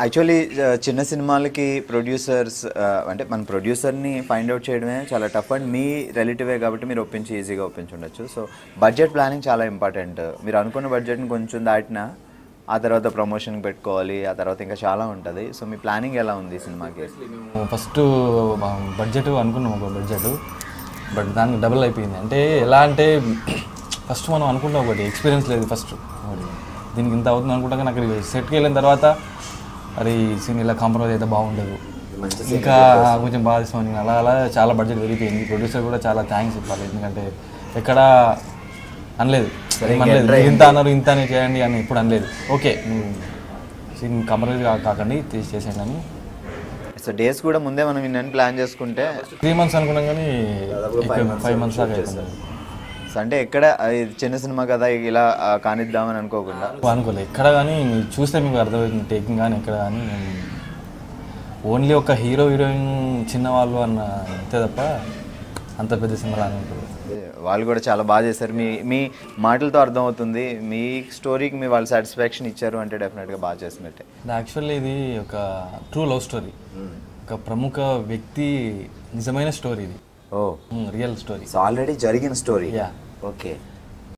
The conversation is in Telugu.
యాక్చువల్లీ చిన్న సినిమాలకి ప్రొడ్యూసర్స్ అంటే మన ప్రొడ్యూసర్ని ఫైండ్ అవుట్ చేయడమే చాలా టఫ్ అండ్ మీ రిలేటివే కాబట్టి మీరు ఒప్పించి ఈజీగా ఒప్పించుండొచ్చు. సో బడ్జెట్ ప్లానింగ్ చాలా ఇంపార్టెంట్. మీరు అనుకున్న బడ్జెట్ని కొంచెం దాటినా ఆ తర్వాత ప్రమోషన్కి పెట్టుకోవాలి, ఆ తర్వాత ఇంకా చాలా ఉంటుంది. సో మీ ప్లానింగ్ ఎలా ఉంది సినిమాకి? ఫస్ట్ బడ్జెట్ అనుకున్నాం ఒక బడ్జెట్, బట్ దానికి డబుల్ అయిపోయింది. అంటే ఎలా అంటే ఫస్ట్ మనం అనుకుంటాం ఒకటి, ఎక్స్పీరియన్స్ లేదు ఫస్ట్ దీనికి ఇంత అవుతుంది అనుకుంటాం. కానీ అక్కడికి సెట్కి వెళ్ళిన తర్వాత అది సీన్ ఇలా కాంప్రమైజ్ అయితే బాగుండదు, ఇంకా కొంచెం బాగా ఇస్తామని అలా అలా చాలా బడ్జెట్ పెరిగిపోయింది. ప్రొడ్యూసర్ కూడా చాలా థ్యాంక్స్ చెప్పాలి, ఎందుకంటే ఎక్కడ అనలేదు ఇంత అన్నారు ఇంతనే చేయండి అని ఎప్పుడు అనలేదు. ఓకే సీన్ కాంప్రమైజ్ కాకండి చేసేయండి అని. సో డేస్ కూడా ముందే మనం ఇన్ని ప్లాన్ చేసుకుంటే 3 months అనుకున్నాం, కానీ 5 months దాకా అవుతుంది. అంటే ఎక్కడ చిన్న సినిమా కదా ఇలా కానిద్దామని అనుకోకుండా అనుకోలేదు ఎక్కడ, కానీ మీరు చూస్తే మీకు అర్థమవుతుంది టేకింగ్ కానీ ఎక్కడ కానీ. ఓన్లీ ఒక హీరో హీరోయిన్ చిన్నవాళ్ళు అన్న అంతే తప్ప అంత పెద్ద సినిమా అని ఉంటుంది. వాళ్ళు కూడా చాలా బాగా చేశారు. మీ మాటలతో అర్థమవుతుంది మీ స్టోరీకి మీ వాళ్ళు సాటిస్ఫాక్షన్ ఇచ్చారు అంటే డెఫినెట్గా బాగా చేసినట్టే. యాక్చువల్లీ ఇది ఒక ట్రూ లవ్ స్టోరీ, ఒక ప్రముఖ వ్యక్తి నిజమైన స్టోరీ, ఇది రియల్ స్టోరీ, ఆల్రెడీ జరిగిన స్టోరీ. Yeah okay.